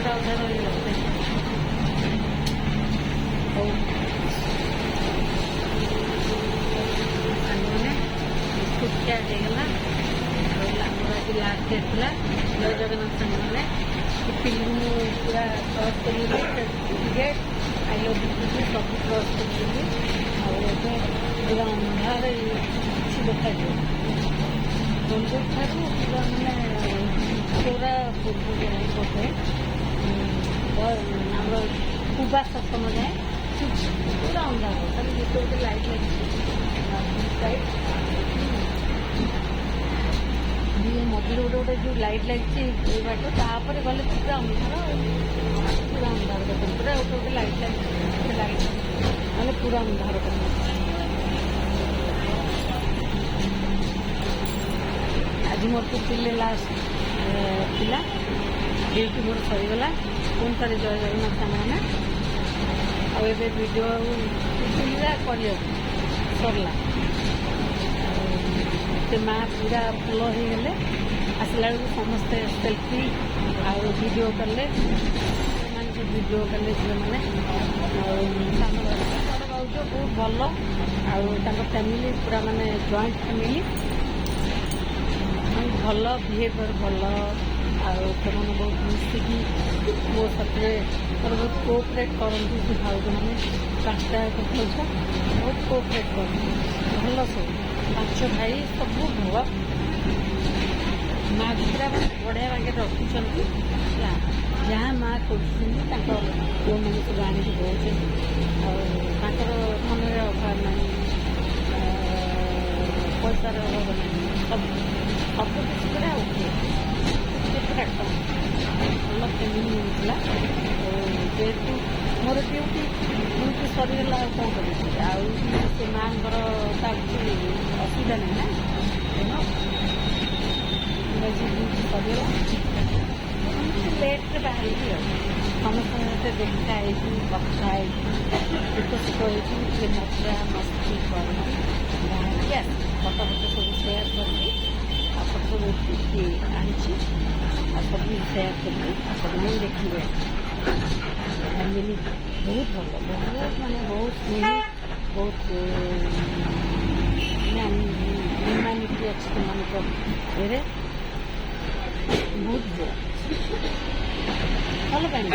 ଭିଡ଼ିଓଟା ଅଧା ରହିଗଲା। ହଉ ସାଙ୍ଗମାନେ ବିସ୍କୁଟ୍ ଖିଆ ହେଇଗଲା। ଆଉ ଆମର ଆଜି ଲାଷ୍ଟ ଡେ ଥିଲା। ଜୟ ଜଗନ୍ନାଥ ସାଙ୍ଗମାନେ। ଫିଲ୍ମ ପୁରା କ୍ରସ୍ କରିଲି, ଟିକେଟ୍ ଆଇ ଲଭ୍ ୟୁ ସବୁ କ୍ରସ୍ କରିଥିଲି। ଆଉ ଏବେ ପୁରା ଅନ୍ଧାର କିଛି ଦେଖାଯିବ। ମନ୍ଦିର ଠାରୁ ପୁରା ମାନେ ପୁରା ପୂର୍ବରୁ ବୋଧେ ଆମର କୁବା ସପ୍ତମ ଯାଏ ପୁରା ଅନ୍ଧାର। ଖାଲି ଗୋଟେ ଗୋଟେ ଲାଇଟ୍ ଲାଗିଛି। ମଝିରେ ଗୋଟେ ଗୋଟେ ଯେଉଁ ଲାଇଟ୍ ଲାଗିଛି ଏଇ ବାଟ, ତାପରେ ଗଲେ ପୁରା ଅନ୍ଧାର। ପୁରା ଅନ୍ଧାର ଦେଖନ୍ତୁ, ପୁରା ଗୋଟେ ଗୋଟେ ଲାଇଟ୍ ଲାଗିଛି। ସେ ଲାଇଟ୍ ମାନେ ପୁରା ଅନ୍ଧାର କରିବ। ଆଜି ମୋର ପିଲେ ଲାଷ୍ଟ ଥିଲା, ଡ୍ୟୁଟି ମୋର ସରିଗଲା। ପୁଣି ଥରେ ଜୟ ଜଗନ୍ନାଥ ସାଙ୍ଗମାନେ। ଆଉ ଏବେ ଭିଡ଼ିଓ ପିଲା କରିବାକୁ ସରିଲା। ସେ ମା ପୁରା ଭଲ ହେଇଗଲେ। ଆସିଲା ବେଳକୁ ସମସ୍ତେ ସେଲ୍ଫି ଆଉ ଭିଡ଼ିଓ କଲେ। ସେମାନେ ସବୁ ଭିଡ଼ିଓ କଲେ ଝିଅମାନେ। ଆଉ ସାନ ଭାଉଜ ବଡ଼ ଭାଉଜ ବହୁତ ଭଲ। ଆଉ ତାଙ୍କ ଫ୍ୟାମିଲି ପୁରା ମାନେ ଜଏଣ୍ଟ ଫ୍ୟାମିଲି, ଭଲ ବିହେଭିଅର ଭଲ। ଆଉ ସେମାନେ ବହୁତ ମିଶିକି ମୋ ସାଥିରେ ବହୁତ କୋଅପରେଟ୍ କରନ୍ତି। ସେ ଭାଉଜମାନେ 5ଟା ଭାଉଜ ବହୁତ କୋଅପରେଟ୍ କରନ୍ତି, ଭଲ ସବୁ। 5 ଭାଇ ସବୁ ଭଲ। ମା ପୁରା ବଢ଼ିଆ ବାଗରେ ରଖୁଛନ୍ତି। ହେଲା, ଯାହା ମା କରୁଛନ୍ତି ତାଙ୍କ ପୁଅମାନେ ସବୁ ଆଣିକି ଦେଉଛନ୍ତି। ଆଉ ତାଙ୍କର ମନରେ ଅଭାବ ନାହିଁ, ପଇସାର ଅଭାବ ନାହିଁ। ସବୁ କିଛି ପୁରା ଓକେ, ପୁରା ଭଲ ଫ୍ୟାମିଲି ମିଳୁଥିଲା। ଯେହେତୁ ମୋର ଡ୍ୟୁଟି ସରିଗଲା, ଆଉ କ'ଣ କରିବି। ଆଉ ସେ ମାଆଙ୍କର ତା କିଛି ଅସୁବିଧା ନାହିଁ ନା, ଡ୍ୟୁଟି ସରିଗଲା। ଲେଟ୍ରେ ବାହାରିବି ଆଉ ସମସ୍ତଙ୍କ ସହିତ ଦେଖା ହେଇଛି, କଥା ହେଇଛି, ଦୁଃଖ ସୁଖ ହେଇଛି। ଟିକେ ମଜା ମସ୍ତି କରିକି ବାହାରିକି ଆସିଛି। ଫଟୋ ସବୁ ସେୟାର କରିକି ଆପଣ ସବୁ ଉଠିକି ଆଣିଛି। ଆଉ ସବୁ ସେୟାର କରିକି ଆପଣମାନେ ଦେଖିବେ। ଫ୍ୟାମିଲି ବହୁତ ଭଲ, ବହୁତ ମାନେ ବହୁତ ସ୍ନେହ, ବହୁତ ହ୍ୟୁମାନିଟି ଅଛି ସେମାନଙ୍କ ଇଏରେ। ବହୁତ ଭଲ ପାଇଁି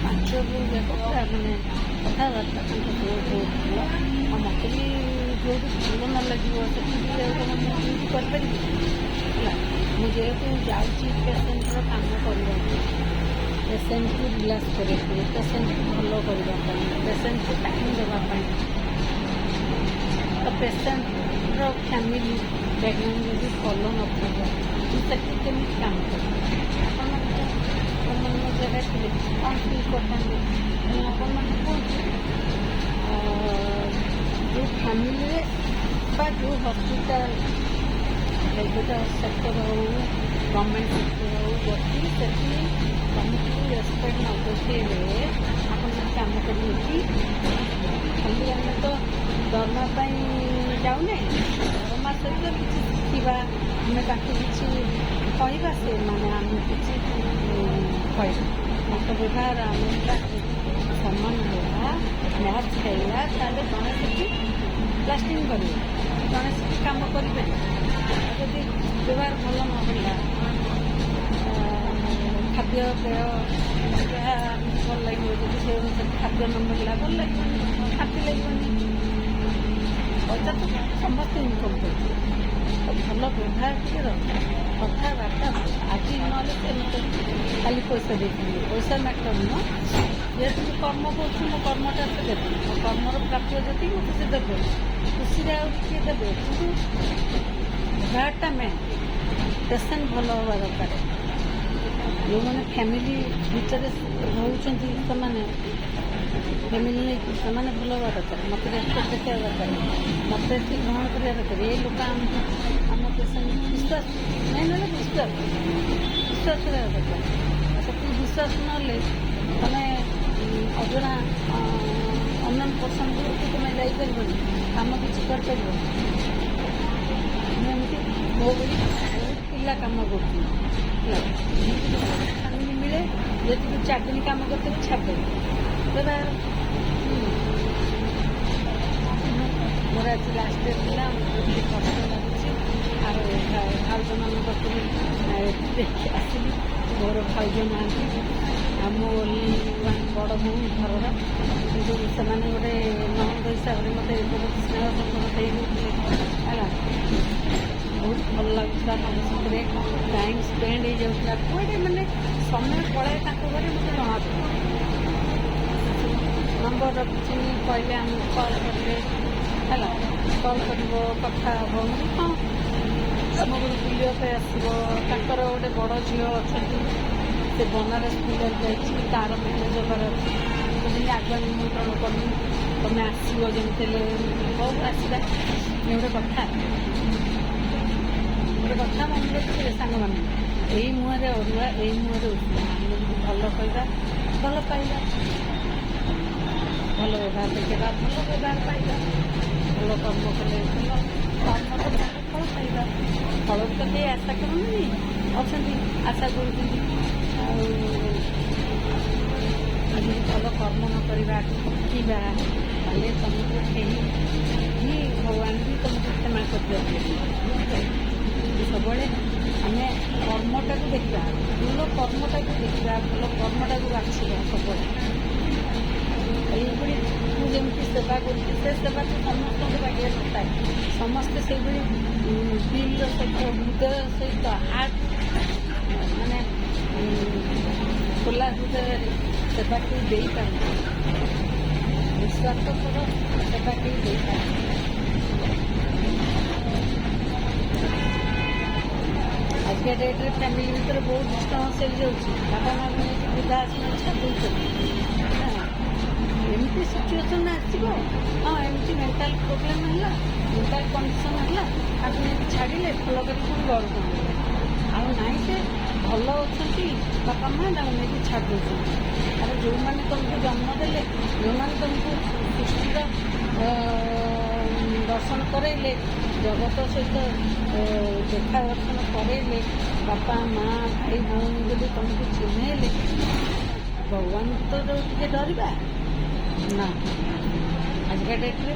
5 ଯାକ ପୁରା ମାନେ କଥାବାର୍ତ୍ତା ତାଙ୍କ ବହୁତ ଭଲ। ଆଉ ମୋତେ ବି ଯେଉଁଠି ଭଲ ନ ଲାଗିବ ସେଠି ବି ଡ୍ୟୁଟି କରିପାରିବି। ହେଲା, ମୁଁ ଯେହେତୁ ଯାଉଛି ପେସେଣ୍ଟର କାମ କରିବାକୁ, ପେସେଣ୍ଟକୁ ରିଲାକ୍ସ କରିବାକୁ, ପେସେଣ୍ଟକୁ ଭଲ କରିବା ପାଇଁ, ପେସେଣ୍ଟକୁ ଟାଇମ୍ ଦେବା ପାଇଁ। ତ ପେସେଣ୍ଟର ଫ୍ୟାମିଲି ବ୍ୟାକଗ୍ରାଉଣ୍ଡ ଯଦି ଭଲ ନଥିବ, ମୁଁ ସେଠି କେମିତି କାମ କରିବି? ଆପଣମାନଙ୍କ ଜାଗା ଥିଲେ କ'ଣ ଫିଲ୍ କରିଥାନ୍ତି? ମୁଁ ଆପଣମାନେ କୁହନ୍ତୁ, ଯେଉଁ ଫ୍ୟାମିଲିରେ ବା ଯେଉଁ ହସ୍ପିଟାଲ ପ୍ରାଇଭେଟ୍ ସେକ୍ଟର ହେଉ, ଗଭର୍ଣ୍ଣମେଣ୍ଟ ସେକ୍ଟର ହେଉ, ଯଦି ସେଠି ତମକୁ ରେସ୍ପେକ୍ଟ ନ ଦେଖେଇଲେ ଆପଣ ଯଦି କାମ କରିବେ କି? ଖାଲି ଆମେ ତ ଦରମା ପାଇଁ ଯାଉନେ, ଦରମା ସହିତ କିଛି ଶିଖିବା, ଆମେ ତାଙ୍କୁ କିଛି କହିବା, ସେମାନେ ଆମକୁ କିଛି କହିବା। ତାଙ୍କ ବ୍ୟବହାର ଆମେ ସମ୍ମାନ ଦେବା, ମ୍ୟାଚ୍ ଖେଳିବା, ତାହେଲେ ଜଣେ ସେଠି ଲାଷ୍ଟିଂ କରିବେ, ଜଣେ ସେଠି କାମ କରିବେ। ଯଦି ବ୍ୟବହାର ଭଲ ନ ହେଲା, ଖାଦ୍ୟପେୟ ଯାହା ଆମକୁ ଭଲ ଲାଗିବ, ଯଦି ସେ ଅନୁସାରେ ଖାଦ୍ୟ ନ ମିଳିଲା ଭଲ ଲାଗିବନି, ଶାନ୍ତି ଲାଗିବନି। ପଇସା ତ ସମସ୍ତେ ଇନକମ୍ କରୁଛି, ଭଲ ବ୍ୟବହାର ଟିକେ ଦରକାର, କଥାବାର୍ତ୍ତା ଭଲ। ଆଜି ନହେଲେ ସେ ମୋତେ ଖାଲି ପଇସା ଦେଇଥିଲି, ପଇସା ମ୍ୟାଟର ନୁହଁ। ଯେହେତୁ ମୁଁ କର୍ମ କରୁଛି, ମୋ କର୍ମଟା ସେ ଦେବେ, ମୋ କର୍ମର ପ୍ରାପ୍ୟ ଯେତିକି ମୋତେ ସେ ଦେବେ, ଖୁସିରେ ଆଉ କିଏ ଦେବେ। କିନ୍ତୁ ବ୍ୟବହାରଟା ମେନ୍। ପେସେଣ୍ଟ ଭଲ ହେବା ଦରକାର। ଯେଉଁମାନେ ଫ୍ୟାମିଲି ଭିତରେ ରହୁଛନ୍ତି, ସେମାନେ ଫ୍ୟାମିଲି ନେଇକି ସେମାନେ ଭଲ ହେବା ଦରକାର। ମୋତେ ରେସ୍ପେକ୍ଟ ଦେଖିବା ଦରକାର, ମୋତେ ଏଠି ଗ୍ରହଣ କରିବା ଦରକାର। ଏ ଲୋକ ଆମ ପେସେଣ୍ଟ ବିଶ୍ୱାସ ମେନ୍ ହେଲା ବିଶ୍ୱାସ ରହିବା ଦରକାର। ସେତିକି ବିଶ୍ୱାସ ନହେଲେ ତମେ ଅଜଣା ଅନ୍ୟ ପର୍ସନକୁ ତୁମେ ଯାଇପାରିବନି, କାମ କିଛି କରିପାରିବନି। ମୁଁ ଏମିତି ମୋ ଭଳି ବହୁତ ପିଲା କାମ କରୁଛି, ହେଲା, ଫ୍ୟାମିଲି ମିଳେ ଯେତିକି 4 ଦିନ କାମ କରିଥିବେ ଛାଡ଼ିଦେବେ ତେବେ ମୋର ଆଜି ଲାଷ୍ଟ ଡେ ଥିଲା ଟିକେ କଷ୍ଟ ଲାଗୁଛି ଆଉ ଭାଉଜମାନଙ୍କ ପାଖରୁ ଦେଖି ଆସିଲି ମୋର ଭାଉଜ ନାହାନ୍ତି ଆଉ ମୋ ବଡ଼ ବୋଉ ଘରର କିନ୍ତୁ ସେମାନେ ଗୋଟେ ନଣନ୍ଦ ହିସାବରେ ମୋତେ ବହୁତ ସ୍ନେହ ସମ୍ମାନ ଦେଇଦେଉଥିଲେ ହେଲା ବହୁତ ଭଲ ଲାଗୁଥିଲା ତାଙ୍କ ସାଥିରେ ଟାଇମ୍ ସ୍ପେଣ୍ଡ ହେଇଯାଉଥିଲା କୁଆଡ଼େ ମାନେ ସମୟ ପଳାଏ ତାଙ୍କ ଘରେ ମୋତେ ଜଣାପଡ଼େ ନମ୍ବର ରଖିଛନ୍ତି କହିଲେ ଆମକୁ କଲ୍ କରିବେ ହେଲା କଲ୍ କରିବ କଥା ହେବ ମାନେ ହଁ ଆମ ଘରୁ ବୁଲିବା ପାଇଁ ଆସିବ ତାଙ୍କର ଗୋଟେ ବଡ଼ ଝିଅ ଅଛନ୍ତି ସେ ବନାରସ ବୁଲିବାକୁ ଯାଇଛି ତାର ମ୍ୟାରେଜ୍ ହେବାର ଅଛି ସେମିତି ଆଗୁଆ ନିମନ୍ତ୍ରଣ କରିନି ତମେ ଆସିବ ଯେମିତି ହେଲେ ହଉ ଆସିବା ଗୋଟେ କଥା ମନେ ରଖିଥିଲେ ସାଙ୍ଗମାନେ ଏଇ ମୁହଁରେ ଅରୁଆ ଏଇ ମୁହଁରେ ଉଠିବା ଆମେ ଯଦି ଭଲ କହିବା ଭଲ ପାଇବା ଭଲ ବ୍ୟବହାର ଦେଖେଇବା ଭଲ ବ୍ୟବହାର ପାଇବା ଭଲ କର୍ମ କଲେ ଭଲ କର୍ମ କଲେ ଫଳ ପାଇବା ଫଳକୁ ତ କେହି ଆଶା କରନ୍ତି ଅଛନ୍ତି ଆଶା କରୁଛନ୍ତି ଆଉ ଯଦି ଭଲ କର୍ମ ନ କରିବା ଠକିବା ତାହେଲେ ତୁମକୁ କେହି ହିଁ ଭଗବାନ ବି ତୁମକୁ କ୍ଷମା କରିଦିଅନ୍ତି ସବୁବେଳେ ଆମେ କର୍ମଟାକୁ ଦେଖିବା ଭଲ କର୍ମଟାକୁ ଦେଖିବା ଭଲ କର୍ମଟାକୁ ବାଛିବା ସବୁବେଳେ ଏଇଭଳି ମୁଁ ଯେମିତି ସେବା କରୁଛି ସେ ସେବା ତ ସମସ୍ତଙ୍କୁ ବାଗିଆ ନଥାଏ ସମସ୍ତେ ସେଇଭଳି ଦିଲ୍ର ସହିତ ହୃଦୟ ସହିତ ହାର୍ଟ ମାନେ ଖୋଲା ହୃଦୟରେ ସେବା କେହି ଦେଇପାରନ୍ତି ନିଃସ୍ୱାର୍ଥପର ସେବା କେହି ଦେଇପାରନ୍ତି ଆଜିକା ଡେଟ୍ରେ ଫ୍ୟାମିଲି ଭିତରେ ବହୁତ ଡିଷ୍ଟର୍ବାନ୍ସ ହେଇଯାଉଛି ବାପା ମା ନେଇକି ବୃଦ୍ଧା ଆଶ୍ରମ ଛାଡ଼ି ଦେଉଛନ୍ତି ଏମିତି ସିଚୁଏସନ୍ ଆସିବ ହଁ ଏମିତି ମେଣ୍ଟାଲ ପ୍ରୋବ୍ଲେମ୍ ହେଲା ମେଣ୍ଟାଲ କଣ୍ଡିସନ୍ ହେଲା ତାକୁ ନେଇକି ଛାଡ଼ିଲେ ଭଲ କରି ପୁଣି ଘରକୁ ଆଣିଲେ ଆଉ ନାହିଁ ସେ ଭଲ ଅଛନ୍ତି ବାପା ମା ତାଙ୍କୁ ନେଇକି ଛାଡ଼ି ଦେଉଛନ୍ତି ଆଉ ଯେଉଁମାନେ ତୁମକୁ ଜନ୍ମ ଦେଲେ ଯେଉଁମାନେ ତୁମକୁ ସୃଷ୍ଟିର ଦର୍ଶନ କରାଇଲେ ଜଗତ ସହିତ ଦେଖା ଦର୍ଶନ କରାଇଲେ ବାପା ମା ଭାଇ ଭଉଣୀ ବୋଲି ତୁମକୁ ଚିହ୍ନେଇଲେ ଭଗବାନ ତ ଟିକେ ଡରିବା ନା ଆଜିକା ଡେଟ୍ରେ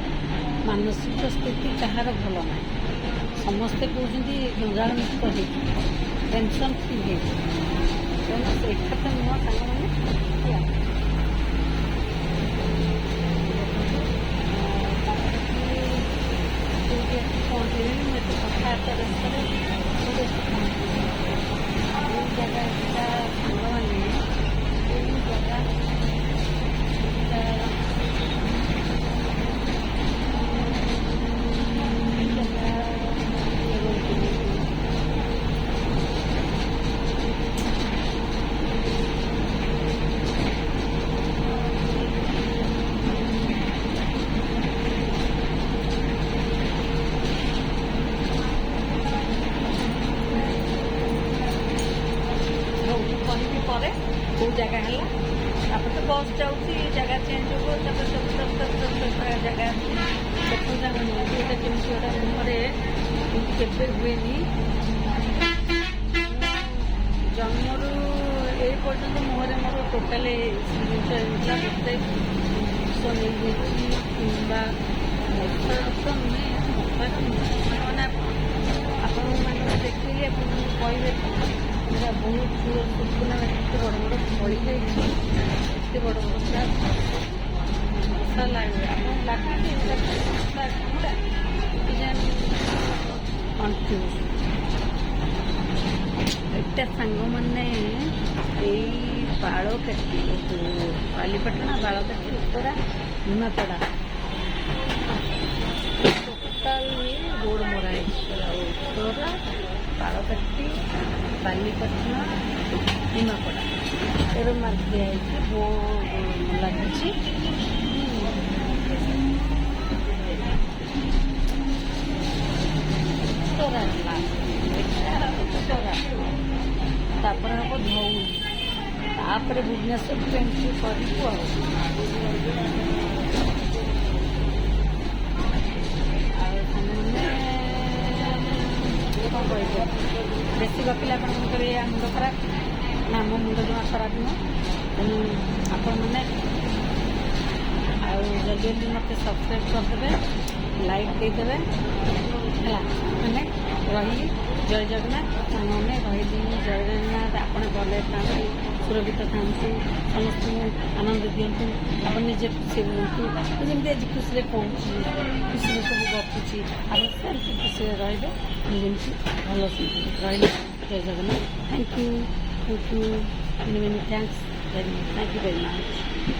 ମାନସିକ ସ୍ଥିତି କାହାର ଭଲ ନାହିଁ ସମସ୍ତେ କହୁଛନ୍ତି ଜଞ୍ଜାଳମୁକ୍ତ ହେଇଛି ଟେନସନ୍ ଫ୍ରି ହେଇଛି ତେଣୁ ସେ କଥା ନୁହଁ ସାଙ୍ଗମାନେ ହେଲା ପହଞ୍ଚିଲେଣି ମୁଁ ଏତେ କଥାବାର୍ତ୍ତା ରାସ୍ତାରେ ଏଇ ଜାଗାଟା ସାଙ୍ଗମାନେ ଏଇ ଜାଗା କେଉଁ ଜାଗା ହେଲା ତାପରେ ତ ବସ୍ ଯାଉଛି ଜାଗା ଚେଞ୍ଜ ହେବ ତାପରେ ସବୁ ଜାଗା ଅଛି ସେଠୁ ତାଙ୍କ ଏଇଟା କେମିତି ଗୋଟେ ମୁହଁରେ କେବେ ହୁଏନି ଜନ୍ମରୁ ଏଇ ପର୍ଯ୍ୟନ୍ତ ମୁହଁରେ ମୋର ଟୋଟାଲି ଜିନିଷ ହେଇଥିଲା ମୋତେ ବିଷ ନେଇଯାଇଛି କିମ୍ବା ନୁହେଁ ମାନେ ଆପଣମାନଙ୍କୁ ଦେଖିଲେ ଆପଣଙ୍କୁ କହିବେ ଏଇଟା ବହୁତ ସୁକୁନା ଏତେ ବଡ଼ ବଡ଼ ଫଳି ଯାଇଛି ଏତେ ବଡ଼ ମଶା ମଶା ଲାଗେ ଆପଣଙ୍କୁ ଲାଗୁଛି ମଶା କାମୁଡ଼ା କନଫ୍ୟୁଜ୍ ଏଇଟା ସାଙ୍ଗମାନେ ଏଇ ବାଳକାଟି ବାଲିପାଟଣା ବାଳକାଟି ଉତ୍ତରା ନିମାପଡ଼ା ଟୋଟାଲ ରୋଡ଼ ମରା ହେଇଛି ଉତ୍ତରା ବାଳକାଟି ବାଲିପାଟଣା ନିମାପଡ଼ା ଏର ମାର୍କ ଦିଆହେଇଛି ବୋର୍ଡ଼ ଲାଗିଛି ତାପରେ ହେବ ଧଉଳି ତାପରେ ଭୁବନେଶ୍ୱର ଏଣ୍ଟ୍ରି କରିବୁ ଆଉ ସାଙ୍ଗମାନେ କ'ଣ କହିବେ ବେଶୀ ଗପିଲା ଆପଣଙ୍କର ଏଇ ମୁଣ୍ଡ ଖରାପ ନା ମୋ ମୁଣ୍ଡ ଜମା ଖରାପ ନୁହଁ। ତେଣୁ ଆପଣମାନେ ଆଉ ଜଲ୍ଦି ଜଲ୍ଦି ମୋତେ ସବସ୍କ୍ରାଇବ୍ କରିଦେବେ, ଲାଇକ୍ ଦେଇଦେବେ ହେଲା। ମାନେ ରହିଲି, ଜୟ ଜଗନ୍ନାଥ। ସାଙ୍ଗମାନେ ରହିଲି, ଜୟ ଜଗନ୍ନାଥ। ଆପଣ ଭଲରେ ଥାଆନ୍ତୁ, ସୁରକ୍ଷିତ ଥାଆନ୍ତୁ, ସମସ୍ତଙ୍କୁ ଆନନ୍ଦ ଦିଅନ୍ତୁ, ଆପଣ ନିଜେ ଖୁସିରେ ରୁହନ୍ତୁ। ମୁଁ ଯେମିତି ଆଜି ଖୁସିରେ କହୁଛି, ଖୁସିରେ ସବୁ ଗପୁଛି, ଆପଣ ସେମିତି ଖୁସିରେ ରହିବେ। ମୁଁ ଯେମିତି ଭଲ ରହିଲି। ଜୟ Jagannath. Thank you, many many thanks, very much, thank you very much.